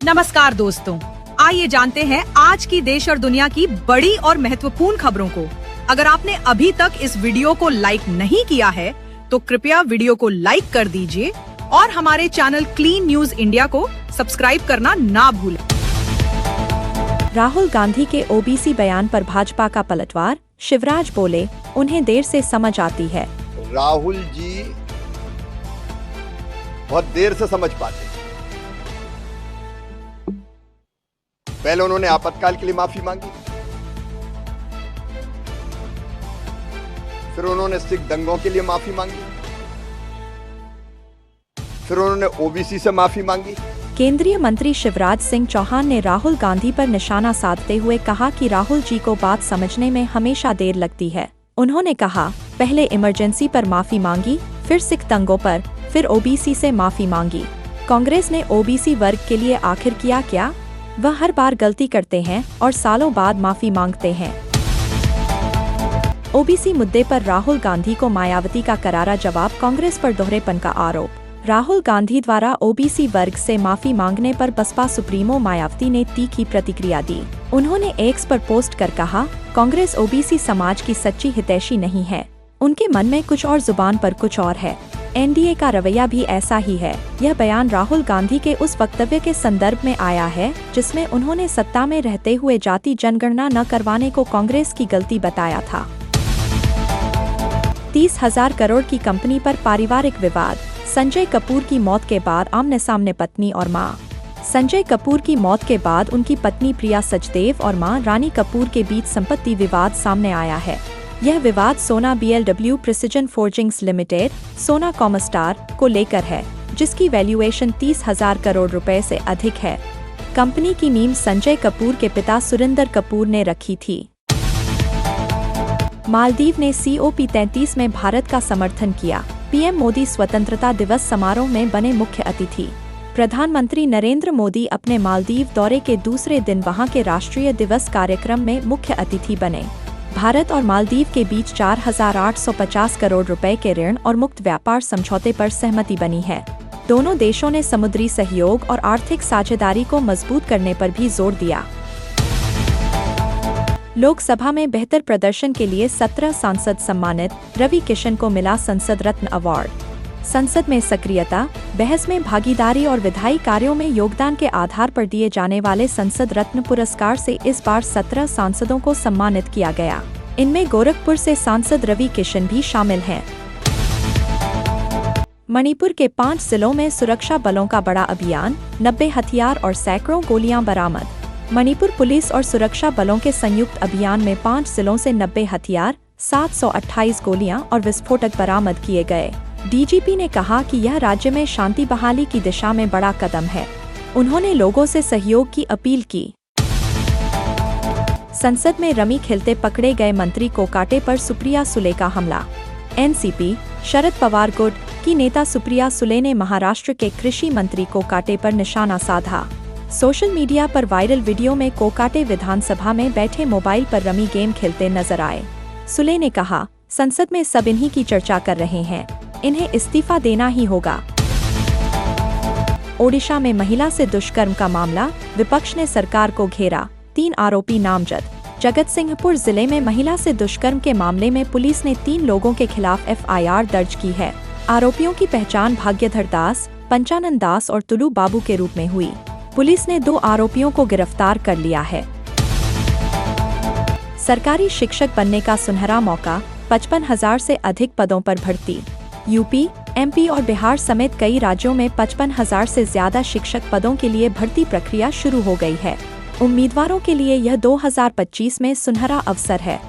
नमस्कार दोस्तों, आइए जानते हैं आज की देश और दुनिया की बड़ी और महत्वपूर्ण खबरों को। अगर आपने अभी तक इस वीडियो को लाइक नहीं किया है, तो कृपया वीडियो को लाइक कर दीजिए और हमारे चैनल क्लीन न्यूज इंडिया को सब्सक्राइब करना ना भूलें। राहुल गांधी के ओबीसी बयान पर भाजपा का पलटवार, शिवराज बोले, उन्हें देर से समझ आती है। राहुल जी बहुत देर से समझ पाते हैं। पहले उन्होंने आपातकाल के लिए माफी मांगी, फिर उन्होंने सिख दंगों के लिए माफी मांगी, फिर उन्होंने ओबीसी से माफी मांगी। केंद्रीय मंत्री शिवराज सिंह चौहान ने राहुल गांधी पर निशाना साधते हुए कहा कि राहुल जी को बात समझने में हमेशा देर लगती है। उन्होंने कहा, पहले इमरजेंसी पर माफी मांगी, फिर सिख दंगों पर, फिर ओबीसी से माफी मांगी। कांग्रेस ने ओबीसी वर्ग के लिए आखिर किया क्या? वह हर बार गलती करते हैं और सालों बाद माफी मांगते हैं। ओबीसी मुद्दे पर राहुल गांधी को मायावती का करारा जवाब, कांग्रेस पर दोहरेपन का आरोप। राहुल गांधी द्वारा ओबीसी वर्ग से माफी मांगने पर बसपा सुप्रीमो मायावती ने तीखी प्रतिक्रिया दी। उन्होंने एक्स पर पोस्ट कर कहा, कांग्रेस ओबीसी समाज की सच्ची हितैषी नहीं है। उनके मन में कुछ और, जुबान पर कुछ और है। एनडीए का रवैया भी ऐसा ही है। यह बयान राहुल गांधी के उस वक्तव्य के संदर्भ में आया है जिसमें उन्होंने सत्ता में रहते हुए जाति जनगणना न करवाने को कांग्रेस की गलती बताया था। 30,000 करोड़ की कंपनी पर पारिवारिक विवाद, संजय कपूर की मौत के बाद आमने सामने पत्नी और मां। संजय कपूर की मौत के बाद उनकी पत्नी प्रिया सचदेव और मां रानी कपूर के बीच संपत्ति विवाद सामने आया है। यह विवाद सोना BLW प्रिसिजन फोर्जिंग्स लिमिटेड, सोना कॉमस्टार को लेकर है, जिसकी वैल्यूएशन 30,000 करोड़ रुपए से अधिक है। कंपनी की नींव संजय कपूर के पिता सुरिंदर कपूर ने रखी थी। मालदीव ने COP 33 में भारत का समर्थन किया। PM मोदी स्वतंत्रता दिवस समारोह में बने मुख्य अतिथि। प्रधानमंत्री नरेंद्र मोदी अपने मालदीव दौरे के दूसरे दिन वहां के राष्ट्रीय दिवस कार्यक्रम में मुख्य अतिथि बने। भारत और मालदीव के बीच 4,850 करोड़ रुपए के ऋण और मुक्त व्यापार समझौते पर सहमति बनी है। दोनों देशों ने समुद्री सहयोग और आर्थिक साझेदारी को मजबूत करने पर भी जोर दिया। लोकसभा में बेहतर प्रदर्शन के लिए 17 सांसद सम्मानित, रवि किशन को मिला संसद रत्न अवार्ड। संसद में सक्रियता, बहस में भागीदारी और विधायी कार्यों में योगदान के आधार पर दिए जाने वाले संसद रत्न पुरस्कार से इस बार 17 सांसदों को सम्मानित किया गया। इनमें गोरखपुर से सांसद रवि किशन भी शामिल हैं। मणिपुर के 5 जिलों में सुरक्षा बलों का बड़ा अभियान, 90 हथियार और सैकड़ों गोलियां बरामद। मणिपुर पुलिस और सुरक्षा बलों के संयुक्त अभियान में 5 जिलों से 90 हथियार, 728 गोलियां और विस्फोटक बरामद किए गए। DGP ने कहा कि यह राज्य में शांति बहाली की दिशा में बड़ा कदम है। उन्होंने लोगों से सहयोग की अपील की। संसद में रमी खेलते पकड़े गए मंत्री कोकाटे पर सुप्रिया सुले का हमला। NCP, शरद पवार गुट की नेता सुप्रिया सुले ने महाराष्ट्र के कृषि मंत्री कोकाटे पर निशाना साधा। सोशल मीडिया पर वायरल वीडियो में कोकाटे विधानसभा में बैठे मोबाइल पर रमी गेम खेलते नजर आए। सुले ने कहा, संसद में सब इन्हीं की चर्चा कर रहे हैं, इन्हें इस्तीफा देना ही होगा। ओडिशा में महिला से दुष्कर्म का मामला, विपक्ष ने सरकार को घेरा, 3 आरोपी नामजद। जगतसिंहपुर जिले में महिला से दुष्कर्म के मामले में पुलिस ने 3 लोगों के खिलाफ FIR दर्ज की है। आरोपियों की पहचान भाग्यधर दास, पंचानन दास और तुलू बाबू के रूप में हुई। पुलिस ने 2 आरोपियों को गिरफ्तार कर लिया है। सरकारी शिक्षक बनने का सुनहरा मौका, 55,000 से अधिक पदों पर भर्ती। यूपी, MP और बिहार समेत कई राज्यों में 55,000 से ज्यादा शिक्षक पदों के लिए भर्ती प्रक्रिया शुरू हो गई है। उम्मीदवारों के लिए यह 2025 में सुनहरा अवसर है।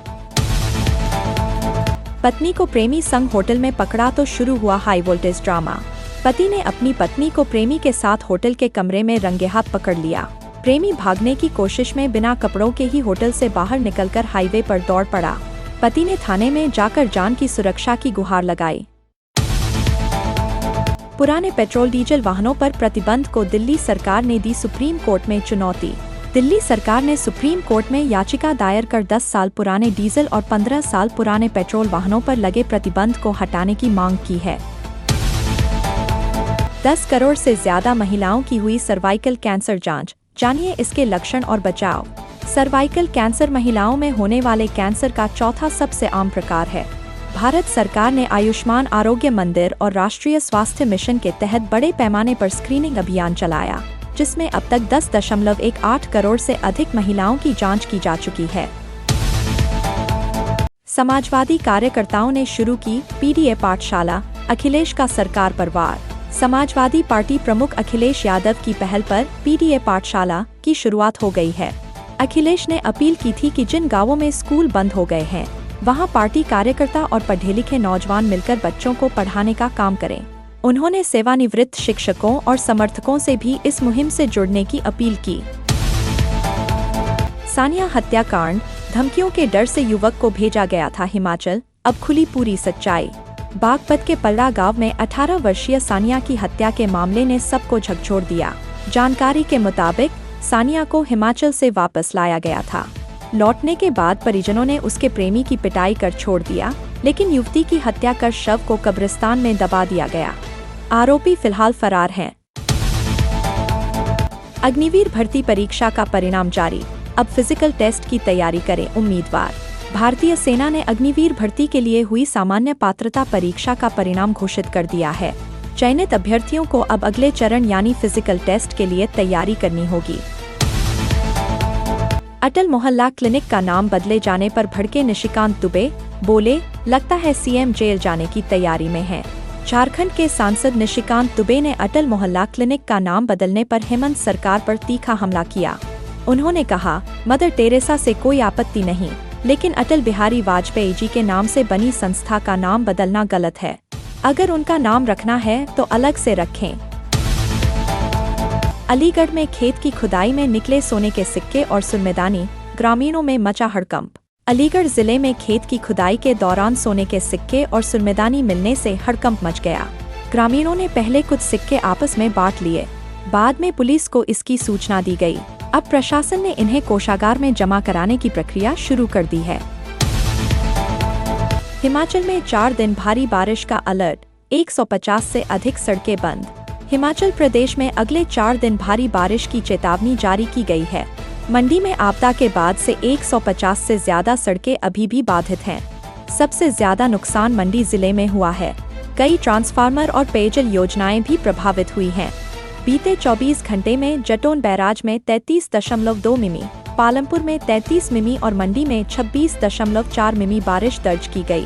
पत्नी को प्रेमी संग होटल में पकड़ा तो शुरू हुआ हाई वोल्टेज ड्रामा। पति ने अपनी पत्नी को प्रेमी के साथ होटल के कमरे में रंगेहाथ पकड़ लिया। प्रेमी भागने की कोशिश में बिना कपड़ों के ही होटल से बाहर निकलकर हाईवे पर दौड़ पड़ा। पति ने थाने में जाकर जान की सुरक्षा की गुहार लगाई। पुराने पेट्रोल डीजल वाहनों पर प्रतिबंध को दिल्ली सरकार ने दी सुप्रीम कोर्ट में चुनौती। दिल्ली सरकार ने सुप्रीम कोर्ट में याचिका दायर कर 10 साल पुराने डीजल और 15 साल पुराने पेट्रोल वाहनों पर लगे प्रतिबंध को हटाने की मांग की है। 10 करोड़ से ज्यादा महिलाओं की हुई सर्वाइकल कैंसर जांच। जानिए इसके लक्षण और बचाव। सर्वाइकल कैंसर महिलाओं में होने वाले कैंसर का चौथा सबसे आम प्रकार है। भारत सरकार ने आयुष्मान आरोग्य मंदिर और राष्ट्रीय स्वास्थ्य मिशन के तहत बड़े पैमाने पर स्क्रीनिंग अभियान चलाया, जिसमें अब तक 10.18 करोड़ से अधिक महिलाओं की जांच की जा चुकी है। समाजवादी कार्यकर्ताओं ने शुरू की पीडीए पाठशाला, अखिलेश का सरकार पर वार। समाजवादी पार्टी प्रमुख अखिलेश यादव की पहल पर पीडीए पाठशाला की शुरुआत हो गई है। अखिलेश ने अपील की थी कि जिन गांवों में स्कूल बंद हो गए हैं, वहां पार्टी कार्यकर्ता और पढ़े लिखे नौजवान मिलकर बच्चों को पढ़ाने का काम करें। उन्होंने सेवानिवृत्त शिक्षकों और समर्थकों से भी इस मुहिम से जुड़ने की अपील की। सानिया हत्याकांड, धमकियों के डर से युवक को भेजा गया था हिमाचल, अब खुली पूरी सच्चाई। बागपत के पल्ला गांव में 18 वर्षीय सानिया की हत्या के मामले ने सबको झकझोर दिया। जानकारी के मुताबिक सानिया को हिमाचल से वापस लाया गया था। लौटने के बाद परिजनों ने उसके प्रेमी की पिटाई कर छोड़ दिया, लेकिन युवती की हत्या कर शव को कब्रिस्तान में दबा दिया गया। आरोपी फिलहाल फरार हैं। अग्निवीर भर्ती परीक्षा का परिणाम जारी, अब फिजिकल टेस्ट की तैयारी करें उम्मीदवार। भारतीय सेना ने अग्निवीर भर्ती के लिए हुई सामान्य पात्रता परीक्षा का परिणाम घोषित कर दिया है। चयनित अभ्यर्थियों को अब अगले चरण यानी फिजिकल टेस्ट के लिए तैयारी करनी होगी। अटल मोहल्ला क्लिनिक का नाम बदले जाने पर भड़के निशिकांत दुबे, बोले लगता है सीएम जेल जाने की तैयारी में है। झारखंड के सांसद निशिकांत दुबे ने अटल मोहल्ला क्लिनिक का नाम बदलने पर हेमंत सरकार पर तीखा हमला किया। उन्होंने कहा, मदर टेरेसा से कोई आपत्ति नहीं, लेकिन अटल बिहारी वाजपेयी जी के नाम से बनी संस्था का नाम बदलना गलत है। अगर उनका नाम रखना है तो अलग से रखें। अलीगढ़ में खेत की खुदाई में निकले सोने के सिक्के और सुरमेदानी, ग्रामीणों में मचा हड़कंप। अलीगढ़ जिले में खेत की खुदाई के दौरान सोने के सिक्के और सुरमेदानी मिलने से हड़कंप मच गया। ग्रामीणों ने पहले कुछ सिक्के आपस में बांट लिए, बाद में पुलिस को इसकी सूचना दी गई। अब प्रशासन ने इन्हें कोषागार में जमा कराने की प्रक्रिया शुरू कर दी है। हिमाचल में 4 दिन भारी बारिश का अलर्ट, 150 से अधिक सड़कें बंद। हिमाचल प्रदेश में अगले 4 दिन भारी बारिश की चेतावनी जारी की गई है। मंडी में आपदा के बाद से 150 से ज्यादा सड़कें अभी भी बाधित हैं। सबसे ज्यादा नुकसान मंडी जिले में हुआ है। कई ट्रांसफार्मर और पेयजल योजनाएं भी प्रभावित हुई हैं। बीते 24 घंटे में जटोन बैराज में 33.2 मिमी, पालमपुर में 33 मिमी और मंडी में 26.4 मिमी बारिश दर्ज की गई।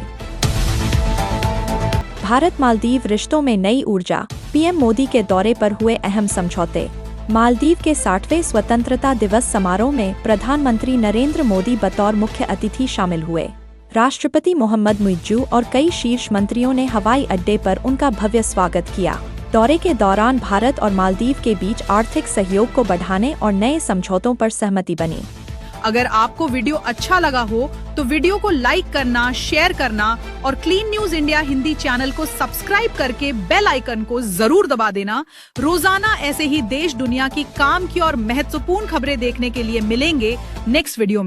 भारत मालदीव रिश्तों में नई ऊर्जा, पीएम मोदी के दौरे पर हुए अहम समझौते। मालदीव के 60वें स्वतंत्रता दिवस समारोह में प्रधानमंत्री नरेंद्र मोदी बतौर मुख्य अतिथि शामिल हुए। राष्ट्रपति मोहम्मद मुइज्जू और कई शीर्ष मंत्रियों ने हवाई अड्डे पर उनका भव्य स्वागत किया। दौरे के दौरान भारत और मालदीव के बीच आर्थिक सहयोग को बढ़ाने और नए समझौतों पर सहमति बनी। अगर आपको वीडियो अच्छा लगा हो तो वीडियो को लाइक करना, शेयर करना और clean news India Hindi channel को सब्सक्राइब करके बेल आइकन को जरूर दबा देना। रोजाना ऐसे ही देश दुनिया की काम की और महत्वपूर्ण खबरें देखने के लिए मिलेंगे नेक्स्ट वीडियो में।